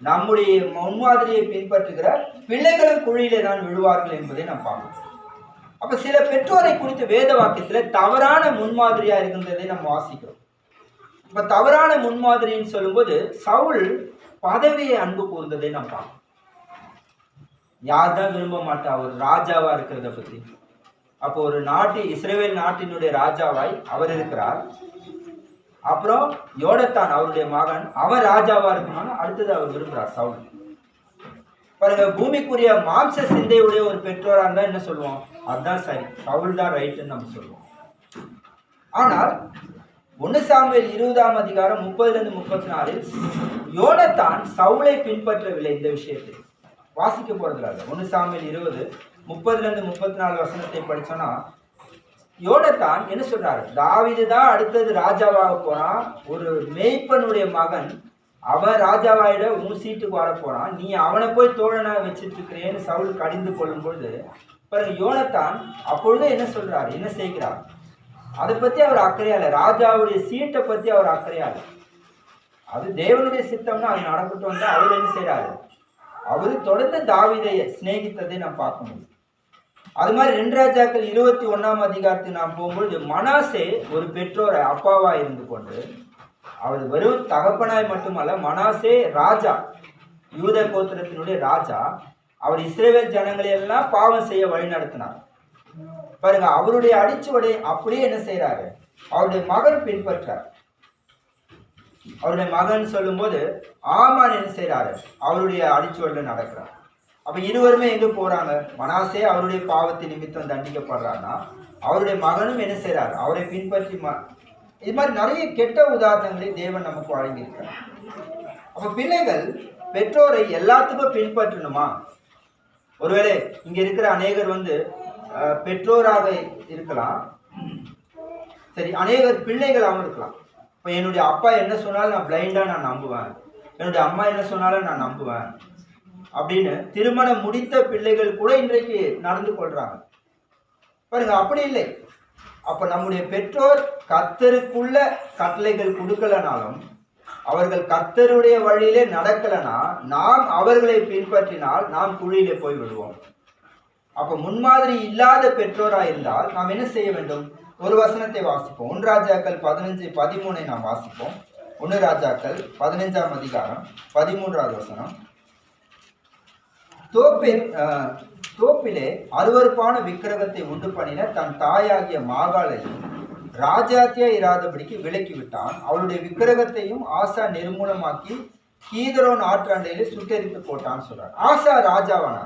நம்முடைய முன்மாதிரியை பின்பற்றுகிற பிள்ளைகளும் குழியிலே தான் விழுவார்கள் என்பதை நாம் பார்க்கணும். அப்ப சில பெற்றோரை குறித்து வேத வாக்கியத்துல தவறான முன்மாதிரியா இருக்கின்றதை நம்ம வாசிக்கிறோம். இப்ப தவறான முன்மாதிரின்னு சொல்லும்போது சவுல் பதவியை அன்பு கூர்ந்ததை நாம் பார்க்கணும். யார் தான் விரும்ப மாட்டா ஒரு ராஜாவா இருக்கிறத பத்தி. அப்போ ஒரு இஸ்ரவேல் நாட்டினுடைய ராஜாவாய் அவர் இருக்கிறார். அப்புறம் யோனத்தான் அவருடைய மகன், அவன் ராஜாவா இருக்கணும்னு அடுத்தது அவர் விரும்புகிறார் சவுல். பாருங்க, பூமிக்குரிய மாம்ச சிந்தையுடைய ஒரு பெற்றோரா இருந்தா என்ன சொல்லுவோம்? அதுதான் சரி, சவுல் தான் ரைட்டுன்னு நம்ம சொல்லுவோம். ஆனால் 1 சாமுவேல் 20ஆம் அதிகாரம் 30-34 யோனத்தான் சவுலை பின்பற்றவில்லை. இந்த விஷயத்தை வாசிக்க போறதுல 1 சாமுவேல் 20 30-34 வசனத்தை படிச்சோன்னா யோனத்தான் என்ன சொல்றாரு? தாவீது தான் அடுத்தது ராஜாவாக போறான், ஒரு மேய்ப்பனுடைய மகன், அவன் ராஜாவாயிட உன் சீட்டுக்கு வர போறான், நீ அவனை போய் தோழனா வச்சிட்டு இருக்கிறேன்னு சவுல் கடிந்து கொள்ளும் பொழுது பாருங்க, யோனத்தான் அப்பொழுது என்ன சொல்றாரு, என்ன செய்கிறார்? அதை பத்தி அவர் அக்கறையா இல்லை, ராஜாவுடைய சீட்டை பத்தி அவர் அக்கறையா இல்லை. அது தேவனுடைய சித்தம்னா அது நடக்கட்டும் வந்து அவர் என்ன செய்யறாரு? அவரு தொடர்ந்து தாவீதை சிநேகித்ததை நாம் பார்க்க முடியும். அது மாதிரி 2 ராஜாக்கள் 21ஆம் அதிகாரத்துக்கு நாம் போகும்போது மனாசே ஒரு பெற்றோர் அப்பாவா இருந்து கொண்டு, அவர் வெறும் தகப்பனாய் மட்டுமல்ல, மனாசே ராஜா, யூத கோத்திரத்தினுடைய ராஜா, அவர் இஸ்ரவேல் ஜனங்களை எல்லாம் பாவம் செய்ய வழி நடத்தினார். பாருங்க, அவருடைய அடிச்சுவடை அப்படியே என்ன செய்யறாரு? அவருடைய மகன் பின்பற்றார். அவருடைய மகன் சொல்லும் போது ஆமான் என்ன செய்யறாரு? அவருடைய அடிச்சுவடில நடக்கிறார். அப்ப இருவருமே எங்க போறாங்க? மனாசே அவருடைய பாவத்தின் நிமித்தம் தண்டிக்கப்படுறாருன்னா அவருடைய மகனும் என்ன செய்யறாரு? அவரை பின்பற்றி இது மாதிரி நிறைய கெட்ட உதாரணங்களை தேவன் நமக்கு வழங்கியிருக்கிறார். அப்ப பிள்ளைகள் பெற்றோரை எல்லாத்துக்கும் பின்பற்றணுமா? ஒருவேளை இங்க இருக்கிற அநேகர் வந்து பெற்றோராக இருக்கலாம், சரி, அநேகர் பிள்ளைகளாகவும் இருக்கலாம். இப்ப என்னுடைய அப்பா என்ன சொன்னாலும் நான் பிளைண்டா நான் நம்புவேன், என்னுடைய அம்மா என்ன சொன்னாலும் நான் நம்புவேன் அப்படின்னு திருமணம் முடித்த பிள்ளைகள் கூட இன்றைக்கு நடந்து கொள்றாங்க. பாருங்க, அப்படி இல்லை. அப்ப நம்முடைய பெற்றோர் கர்த்தருக்குள்ள கட்டளைகள் கொடுக்கலனாலும், அவர்கள் கர்த்தருடைய வழியிலே நடக்கலனா, நாம் அவர்களை பின்பற்றினால் நாம் குழியிலே போய் விடுவோம். அப்ப முன்மாதிரி இல்லாத பெற்றோரா இருந்தால் நாம் என்ன செய்ய வேண்டும்? ஒரு வசனத்தை வாசிப்போம். 1 ராஜாக்கள் 15:13 நாம் வாசிப்போம். 1 ராஜாக்கள் 15ஆம் அதிகாரம் 13வது வசனம். தோப்பிலே அருவருப்பான விக்கிரகத்தை உண்டு பண்ணின தன் தாயாகிய மாகாளையும் ராஜாத்தியா இராதபடிக்கு விலக்கி விட்டான். அவளுடைய விக்கிரகத்தையும் ஆசா நிர்மூலமாக்கி கீதரோன் ஆற்றாண்டையிலே சுட்டெரித்து போட்டான்னு சொல்றார். ஆசா ராஜாவான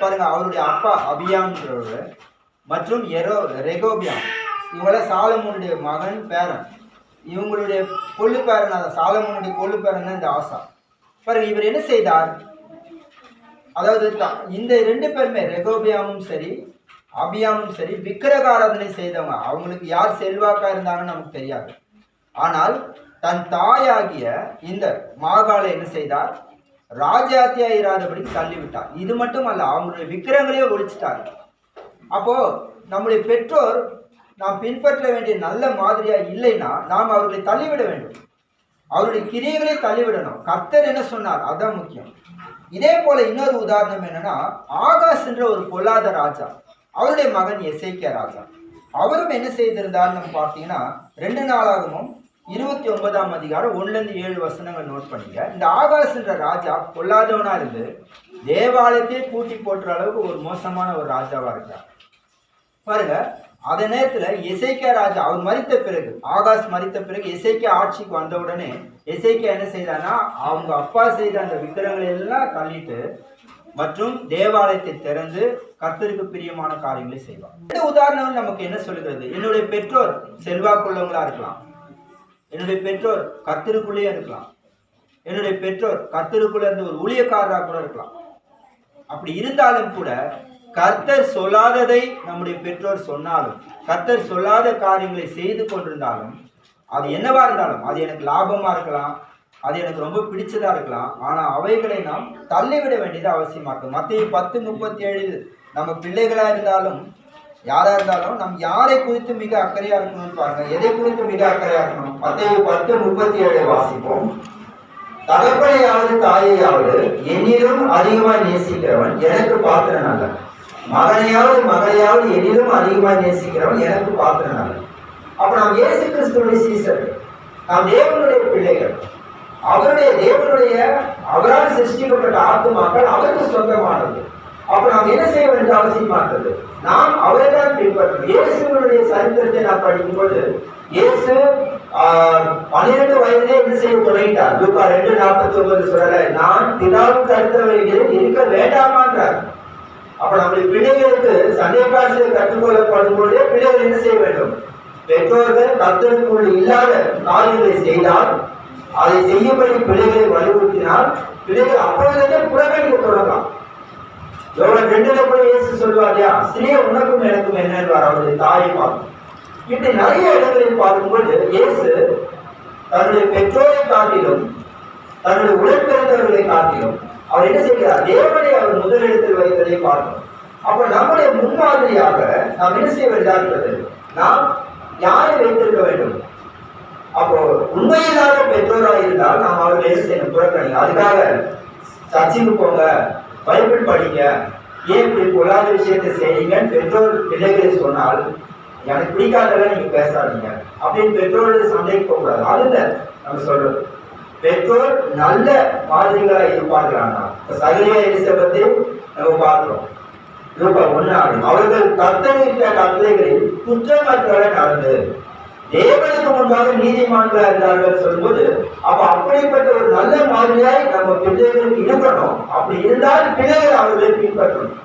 பாருங்க, அவருடைய அப்பா அபியாம்ன்றவர் மற்றும் ரெகோபியாம், இவங்கள சாலமோனுடைய மகன் பேரன், இவங்களுடைய கொள்ளு பேரன், சாலமோனுடைய கொள்ளு பேரன் தான் இந்த ஆசா. பாருங்க, இவர் என்ன செய்தார்? அதாவது இந்த 2 பேருமே ரெகோபியாமும் சரி அபியாமும் சரி விக்கிரக ஆராதனை செய்தவங்க. அவங்களுக்கு யார் செல்வாக்கா இருந்தாங்கன்னு நமக்கு தெரியாது. ஆனால் தன் தாயாகிய இந்த மாகாளை என்ன செய்தார்? ராஜாத்தியா இராதபடி தள்ளிவிட்டார். இது மட்டுமல்ல, அவங்களுடைய விக்கிரகங்களையே ஒழிச்சிட்டார். அப்போ நம்முடைய பெற்றோர் நாம் பின்பற்ற வேண்டிய நல்ல மாதிரியா இல்லைன்னா நாம் அவர்களை தள்ளிவிட வேண்டும். அவருடைய கிரியைகளை தள்ளிவிடணும். கர்த்தர் என்ன சொன்னார் அதான் முக்கியம். இதே போல இன்னொரு உதாரணம் என்னன்னா, ஆகாஷ் என்ற ஒரு பொல்லாத ராஜா, அவருடைய மகன் எசேக்கியா ராஜா, அவரும் என்ன செய்திருந்தார் நம்ம பார்த்தீங்கன்னா 2 நாளாகமும் 29ஆம் அதிகாரம் 1-7 நோட் பண்ணிங்க. இந்த ஆகாஷ் என்ற ராஜா பொல்லாதவனா இருந்து தேவாலயத்தை பூட்டி போட்டுற அளவுக்கு ஒரு மோசமான ஒரு ராஜாவா இருக்கார் பாருங்க. அதே நேரத்துல எசேக்கியா ராஜா அவர் மரித்த பிறகு, ஆகாஷ் மரித்த பிறகு எசேக்கியா ஆட்சிக்கு வந்த உடனே எசேக்கியா என்ன செய்தானா, அவங்க அப்பா செய்த அந்த விக்கிரகங்களை எல்லாம் தள்ளிட்டு மற்றும் தேவாலயத்தை திறந்து கர்த்தருக்கு பிரியமான காரியங்களை செய்வார். இந்த உதாரணம் நமக்கு என்ன சொல்லுகிறது? என்னுடைய பெற்றோர் செல்வாக்குள்ளவங்களா இருக்கலாம், என்னுடைய பெற்றோர் கர்த்தருக்குள்ளே இருக்கலாம், என்னுடைய பெற்றோர் கர்த்தருக்குள்ள இருந்து ஒரு ஊழியக்காரராக கூட இருக்கலாம். அப்படி இருந்தாலும் கூட கர்த்தர் சொல்லாததை நம்முடைய பெற்றோர் சொன்னாலும், கர்த்தர் சொல்லாத காரியங்களை செய்து கொண்டிருந்தாலும், அது என்னவா இருந்தாலும், அது எனக்கு லாபமா இருக்கலாம், அது எனக்கு ரொம்ப பிடிச்சதா இருக்கலாம், ஆனா அவைகளை நாம் தள்ளிவிட வேண்டியது அவசியமா இருக்கும். மத்தேயு 10:37 நம்ம பிள்ளைகளா இருந்தாலும் யாரா இருந்தாலும் நம் யாரை குறித்து மிக அக்கறையா இருக்கணும்னு பாருங்க. எதை குறித்து மிக அக்கறையா இருக்கணும்? மத்தேயு 10:37 வாசிப்போம். தகப்பனையாவது தாயையாவது என்னிலும் அதிகமாய் நேசிக்கிறவன் எனக்கு பாத்திரன் அல்ல, மகனையாவது மகளையாவது என்னிலும் அதிகமாய் நேசிக்கிறவன் எனக்கு பாத்திரன் அல்ல. அப்ப நாம் இயேசு கிறிஸ்துவின் சீசர்கள், நாம் தேவனுடைய பிள்ளைகள், தேவனுடைய அவரால் சிருஷ்டிக்கப்பட்ட ஆத்துமாக்கள் அவருக்கு சொந்தமானது. அப்ப நாம் என்ன செய்ய வேண்டிய அவசியமானது? நாம் அவரை தான் பின்பற்றணும். இயேசுடைய சரித்திரத்தை நாம் படிக்கும்போது இயேசு 12 வயதிலே என்ன செய்ய தொடங்கிட்டார்? லூக்கா 2:49 சொல்லல, நான் பிதாவுக்கு அடுத்தவர்களில் இருக்க வேண்டாமான்றார். அப்ப நம்முடைய பிள்ளைகளுக்கு சண்டே கிளாஸ்ல கற்றுக்கொள்ளப்படும் பொழுதே பிள்ளைகள் என்ன செய்ய வேண்டும்? பெற்றோர்கள் கர்த்தருக்குள் இல்லாத காரியங்களை செய்தால், அதை செய்யும்படி பிள்ளைகளை வலியுறுத்தினால் பிள்ளைகள் அப்பொழுதே புறக்கணிக்க தொடங்கலாம். யோவான் 2 போய் இயேசு சொல்வாரியா, ஸ்திரீயே உனக்கும் எனக்கும் என்ன என்பார் அவருடைய தாயை பார்த்து. இப்படி நிறைய இடங்களில் பார்க்கும்போது இயேசு தன்னுடைய பெற்றோரை காட்டிலும் தன்னுடைய உடன்பிறந்தவர்களை காட்டிலும் அவர் என்ன செய்கிறார்? தேவனை அவர் முதலிடத்தில் வைத்ததை பார்க்கணும். அப்ப நம்முடைய முன்மாதிரியாக நாம் என்ன செய்ய வேண்டியதா இருக்கிறது? நாம் யாரை வைத்திருக்க வேண்டும்? அப்போ உண்மையில்லாத பெற்றோராக இருந்தால் நாம் அவர்கள் என்ன செய்யணும்? புறக்கணிங்க. அதுக்காக சர்ச்சுக்கு போங்க, பைபிள் படிங்க, ஏன் இப்படி பொல்லாத விஷயத்தை செய்யுங்கன்னு பெற்றோர் பிள்ளைகளை சொன்னால், எனக்கு பிடிக்காதெல்லாம் நீங்க பேசாதீங்க அப்படின்னு பெற்றோர்கள் சண்டைக்கு போகக்கூடாது. அதுல நம்ம சொல்றது பெற்றோர் நல்ல மாதிரிகளா இருப்பார்களானா, சகலியா எலிசபெத்தை நம்ம பார்க்கிறோம். லூக்கா 1:6 அவர்கள் கர்த்தரிட்ட கட்டளைகளில் குற்றமற்றவரை நடந்து தேவனுக்கு முன்பாக நீதிமான்களா இருந்தார்கள் சொல்லும்போது, அப்ப அப்படிப்பட்ட ஒரு நல்ல மாதிரியாய் நம்ம பிள்ளைகளுக்கு இருக்கணும். அப்படி இருந்தால் பிள்ளைகள் அவர்களை பின்பற்றணும்.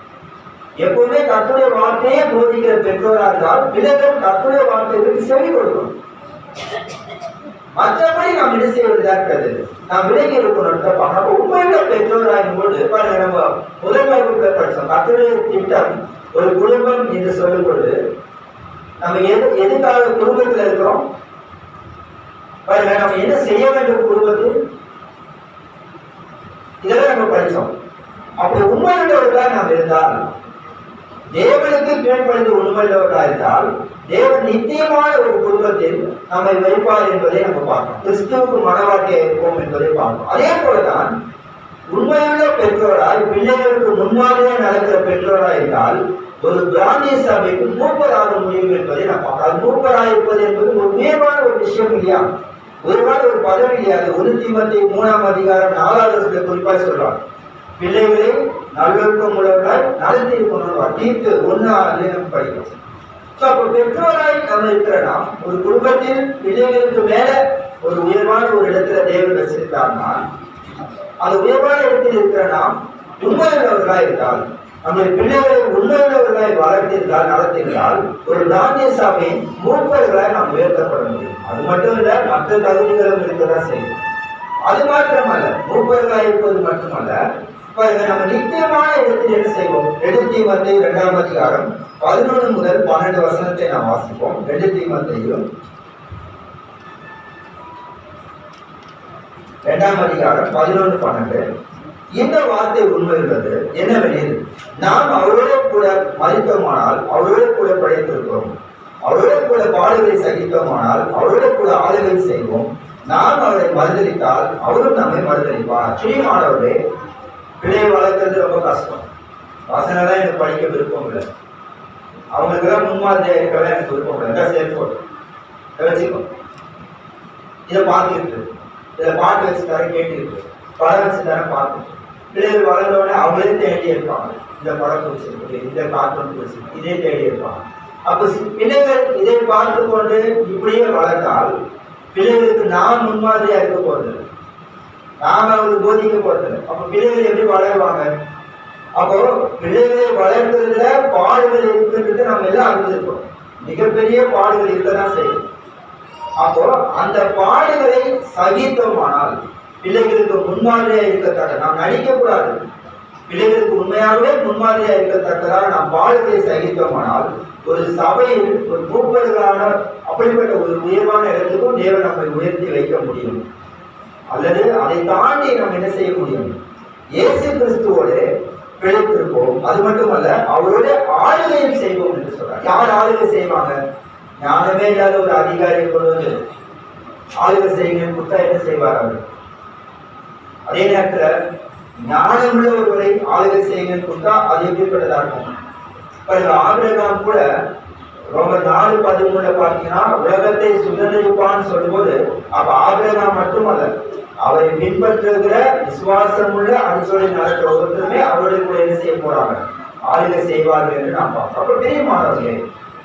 எப்பவுமே கர்த்தருடைய வார்த்தையே போதிக்கிற பெற்றோரா இருந்தால் பிள்ளைகள் கர்த்தருடைய வார்த்தைகளுக்கு செவி கொடுக்கணும். மற்றபடி நாம் என்ன செய்வதா இருக்கிறது? நாம் விலகி இருக்கணும். அப்ப உண்மையுள்ள பெற்றோராகும் போது நம்ம முதல் வகுப்புல படிச்சோம், கர்த்தருடைய திட்டம் ஒரு குடும்பம் என்று சொல்லும் பொழுது நம்ம எதுக்காக குடும்பத்தில் இருக்கிறோம் பாருங்க, நம்ம என்ன செய்ய வேண்டும் குடும்பத்தில், இதெல்லாம் நம்ம படிச்சோம். அப்படி உண்மையுள்ளவர்களாக நாம் இருந்தால், தேவனுக்கு கீழ்ப்படிந்து உண்மையுள்ளவர்களாக இருந்தால், தேவன் நித்தியமான ஒரு குடும்பத்தில் நம்மை வைப்பார் என்பதை நம்ம பார்க்கணும். கிறிஸ்துவுக்கு மனவாட்டியாக இருப்போம் என்பதை பார்க்கணும். அதே போலதான் உண்மையுள்ள பெற்றோராய் பிள்ளைகளுக்கு முன்மாதிரியாக நடக்கிற பெற்றோராய் இருந்தால் ஒரு பிராந்திய சபைக்கு மூப்பராக முடியும் என்பதை நான் பார்க்கலாம். மூப்பராக இருப்பது என்பது ஒரு உயர்வான ஒரு விஷயம் இல்லையா? உயர்வான ஒரு பதவி இல்லையா? அது 1 தீமோத்தேயு 3ஆம் அதிகாரம் 4வது குறிப்பாக சொல்றாங்க, பிள்ளைகளை நல்லொழுக்கம் உள்ளவர்களாய் நடத்தி இருக்கணும். தீர்த்து 1:6 படிக்கிறோம். அப்ப பெற்றோராய் நம்ம இருக்கிறனா ஒரு குடும்பத்தில் பிள்ளைகளுக்கு மேல ஒரு உயர்வான ஒரு இடத்துல தேவன் வச்சிருக்காருன்னா, அந்த உயர்வான இடத்தில் இருக்கிற நாம் உண்மையுள்ளவர்களாய் இருந்தால், நம்முடைய பிள்ளைகளை உண்மையுள்ளவர்களாய் வளர்த்திருந்தால் நடத்திருந்தால் ஒரு பிராந்திய சபையின் மூப்பர்களாய் நாம் உயர்த்தப்பட முடியும். அது மட்டும் இல்ல, மற்ற தகுதிகளும் இருக்கதான் செய்யும். அது மாத்திரமல்ல, மூப்பர்களாய் இருப்பது மட்டுமல்ல, நம்ம நித்தியமான இடத்தில் என்ன செய்வோம்? 2 தீமோத்தேயு 2ஆம் அதிகாரம் 11 முதல் 12 வசனத்தை நாம் வாசிப்போம். 2 தீமோத்தேயு 2ஆம் அதிகாரம் 11, 12. இந்த வார்த்தை உண்மை உள்ளது என்னவெனில், நாம் அவரோட கூட மரித்தோமானால் அவரோட கூட படைத்திருக்கிறோம், அவரோட கூட பாடுகளை சகித்தோமானால் அவரோட கூட ஆளுகை செய்வோம், நாம் அவரை மறுதளித்தால் அவரும் நம்மை மறுதளிப்பார். சுயமானவரே, பிள்ளையை வளர்க்கறது ரொம்ப கஷ்டம். பசங்க தான் எனக்கு படிக்க விருப்பம் இல்லை, அவங்களுக்கெல்லாம் முன்மாதிரியா இருக்கலாம் எனக்கு விருப்பம் இல்லை. செல்போன் வச்சுக்கோ, இதை பார்த்துட்டு இதை பாட்டு வச்சு தரேன் கேட்டுக்கிட்டு, படம் வச்சு தரேன் பார்த்துட்டு, பிள்ளைகள் வளர்ந்தோடனே அவங்களே தேடி இருப்பாங்க. இந்த படம் பிடிச்சிருக்கு, இந்த கார்ட்டூன் பிடிச்சிருக்கு, இதே தேடி இருப்பாங்க. அப்ப பிள்ளைகள் இதை பார்த்து கொண்டு இப்படியே வளர்த்தால் பிள்ளைகளுக்கு நாம் முன்மாதிரியா இருக்க போறது, நாம அவங்களுக்கு போதிக்க போறது. அப்ப பிள்ளைகள் எப்படி வளருவாங்க? அப்போ பிள்ளைகளை வளர்க்கிறதுல பாடுகள் இருக்குன்றது நம்ம எல்லாம் அறிஞ்சிருக்கோம். மிகப்பெரிய பாடுகள் இருக்கதான் செய்யும். அப்போ அந்த பாடுகளை சகித்தோமானால் பிள்ளைகளுக்கு முன்மாதிரியா இருக்கத்தக்க, நாம் நடிக்கக்கூடாது, பிள்ளைகளுக்கு உண்மையாகவே முன்மாதிரியா இருக்கத்தக்கதாக நாம் பாடுகளை சகித்தோமானால் ஒரு சபையில் ஒரு மூப்பர்களான அப்படிப்பட்ட ஒரு உயர்வான இடத்துக்கும் தேவன் நம்மை உயர்த்தி வைக்க முடியும். அல்லது அதை தாண்டி நம்ம என்ன செய்ய முடியும்? இயேசு கிறிஸ்துவோடு பிழைத்திருப்போம். அது மட்டுமல்ல, அவரோட ஆளுகையும் செய்வோம் என்று சொல்றார். யார் ஆளுகை செய்வாங்க? ஞானமே இல்லாத ஒரு அதிகாரியை கொண்டு வந்து ஆளுகை செய்யுங்கன்னு கொடுத்தா என்ன செய்வார் அவர்? அதே நேரத்துல ஞானமுள்ள ஒருவரை ஆளுகை செய்யுங்கன்னு கொடுத்தா அது எப்படிப்பட்டதா இருக்கும்? ஆபிரகாம் கூட ரோமர் 4:13 பார்த்தீங்கன்னா உலகத்தை சுதந்திரிப்பான்னு சொல்லும்போது, அப்ப ஆபிரகாம் மட்டுமல்ல, அவரை பின்பற்றுகிற விசுவாசம் உள்ள அடிச்சொலை நடக்கிற ஒவ்வொருத்தருமே அவருடைய கூட என்ன செய்ய போறாங்க? ஆளுகை செய்வார்கள் என்று நாம் பார்ப்போம். அப்ப பெரியமானவர்களே,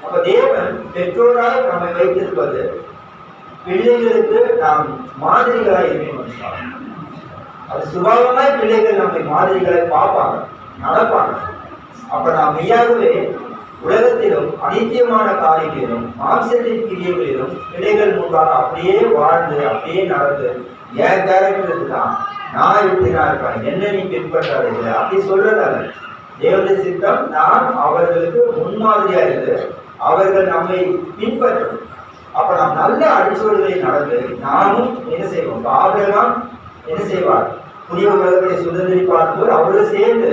அப்ப தேவன் பெற்றோராக நம்மை வைத்திருப்பது பிள்ளைகளுக்கு நாம் மாதிரிகளாய் இருக்கணும். அது சுபாவமாய் பிள்ளைகள் நம்மை மாதிரிகளை பார்ப்பாங்க, நடப்பாங்க. அப்ப நாம் மெய்யாகவே உலகத்திலும் அனித்தியமான காரியங்களிலும் மாம்சத்தின் கிரியைகளிலும் பிள்ளைகள் முன்பாக அப்படியே வாழ்ந்து அப்படியே நடந்து, என் கேரக்டருக்கு தான் நான் இப்படிதான் இருப்பேன், என்ன நீ பின்பற்றாத அப்படி சொல்றதால தேவனுடைய சித்தம் நான் அவர்களுக்கு முன்மாதிரியா இருந்து அவர்கள் நம்மை பின்பற்றும். அப்ப நாம் நல்ல அடிச்சோடுகளை நடந்து நாமும் என்ன செய்வோம்? ஆபிரகாம் என்ன செய்வார்? புதிய உலகத்தை சுதந்திரிப்பார் போது அவரோடு சேர்ந்து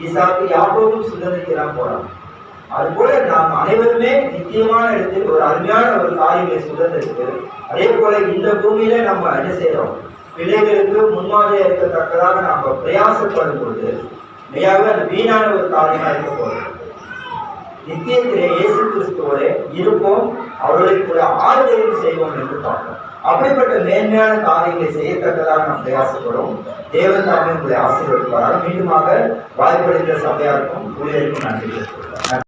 ஈசாக்கு யாக்கோபும் சுதந்திரிக்கலாம் போறாங்க. அதுபோல நாம் அனைவருமே நிச்சயமான இடத்தில் ஒரு அருமையான ஒரு காரியங்களை சுதந்திரித்து, அதே போல இந்த பூமியில நம்ம என்ன செய்யறோம்? பிள்ளைகளுக்கு முன்மாதிரியா இருக்கத்தக்கதாக நாம பிரயாசப்படும் பொழுது மெய்யாக அது வீணான ஒரு காரியமா இருக்க போகிறது. நித்தியத்திலே இயேசு கிறிஸ்துவோட இருப்போம், அவர்களை கூட ஆறுதலையும் செய்வோம் என்று பார்ப்போம். அப்படிப்பட்ட மேன்மையான காரியங்களை செய்யத்தக்கதாக நாம் பிரயாசப்படும். தேவன் தாமே உங்களை ஆசீர்வதிப்பார். மீண்டுமாக வாய்ப்பளித்த சபையாருக்கும் ஊழியருக்கும் நன்றி.